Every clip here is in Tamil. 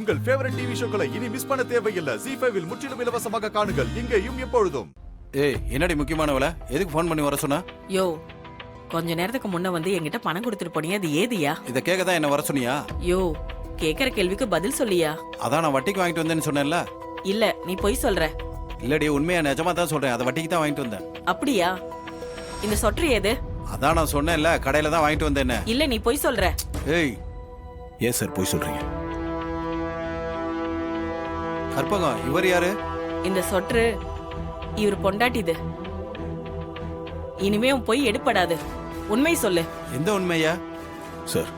உங்கள் ஃபேவரட் டிவி ஷோக்களை இனி மிஸ் பண்ண தேவையில்லை. ZEE5 இல் முற்றிலும் இலவசமாக காணுங்கள். இங்கேயும் எப்பொழுதும். ஏய், என்னடி முக்கியமானவள? எதுக்கு ஃபோன் பண்ணி வர சொன்னா? யோ, கொஞ்ச நேரத்துக்கு முன்ன வந்து என்கிட்ட பணம் கொடுத்துட்டு போனியா, அது ஏதியா? இத கேட்க தான் என்ன வர சொன்னியா? யோ, கேக்குற கேள்விக்கு பதில் சொல்லியா? அதான் நான் வட்டிக்கு வாங்கிட்டு வந்தேன்னு சொன்னேன்ல. இல்ல, நீ பொய் சொல்ற. இல்லடி, உண்மையா நிஜமா தான் சொல்றேன். அதை வட்டிக்கு தான் வாங்கிட்டு வந்தேன். அப்படியா? இந்த சொற்று ஏது? அதான் நான் சொன்னேன்ல, கடையில தான் வாங்கிட்டு வந்தேன்னு. இல்ல, நீ பொய் சொல்ற. ஏய், ஏன் சார் போய் சொல்றீங்க? கற்பகம், இவர் யாரு? இந்த சொற்று இவர் பொண்டாட்டிது. இனிமே உன் பொய் எடுப்படாது. உண்மை சொல்லு. எந்த உண்மையா? சார்,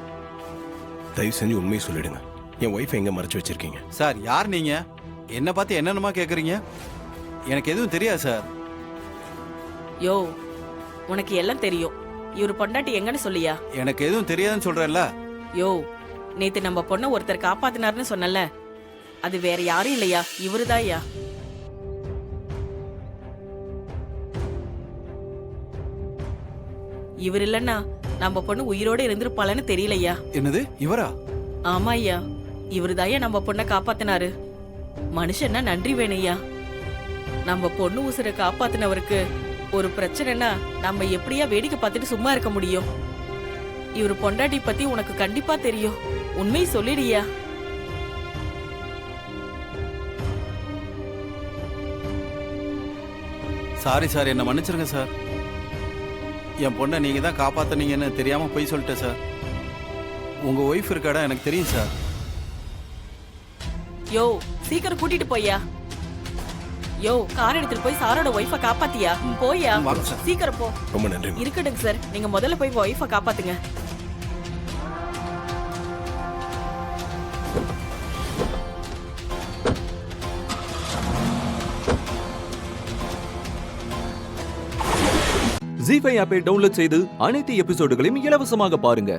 தயவு செஞ்சு உண்மையை சொல்லிடுங்க. என் ஒய்ஃப் எங்க மறைச்சு வச்சிருக்கீங்க? சார், யார் நீங்க? என்ன பார்த்து என்னென்னமா கேக்குறீங்க? எனக்கு எதுவும் தெரியாது சார். யோ, உனக்கு எல்லாம் தெரியும். இவர் பொண்டாட்டி எங்கன்னு சொல்லியா? எனக்கு எதுவும் தெரியாதுன்னு சொல்றேன்ல. யோ, நேத்து நம்ம பொண்ண ஒருத்தர் காப்பாத்தினார்னு சொன்னல, அது வேற யாரும் இல்லையா, இவருதாயா? இவர் இல்லன்னா நம்ம பொண்ணு உயிரோட இருந்திருப்பாளன்னு தெரியலையா? என்னது, இவரா? ஆமா ஐயா, இவருதாயா நம்ம பொண்ண காப்பாத்தினாரு. மனுஷன்னா நன்றி வேணையா. நம்ம பொண்ணு உசுரை காப்பாத்தினவருக்கு ஒரு பிரச்சனைனா நம்ம எப்படியா வேடிக்கை பார்த்துட்டு சும்மா இருக்க முடியும்? இவர் பொண்டாட்டி பத்தி உனக்கு கண்டிப்பா தெரியும். உண்மை சொல்லிடியா? சாரி சார், என்ன மன்னிச்சிருங்க சார். என் பொண்ணை நீங்க தான் காப்பாத்துனீங்கன்னு தெரியாம போய் சொல்லிட்டேன் சார். உங்க ஒய்ஃப் இருக்காடா, எனக்கு தெரியும் சார். யோ, சீக்கிரம் கூட்டிட்டு போய்யா. யோ, கார் எடுத்துட்டு போய் சாரோட ஒய்ஃபை காப்பாத்தியா? போயா, வாங்க சார். சீக்கிரம் போ. ரொம்ப நன்றி. இருக்கட்டுங்க சார், நீங்க முதல்ல போய் ஒய்ஃபை காப்பாத்துங்க. ZEE5 ஆப்பை டவுன்லோட் செய்து அனைத்து எபிசோடுகளையும் இலவசமாக பாருங்க.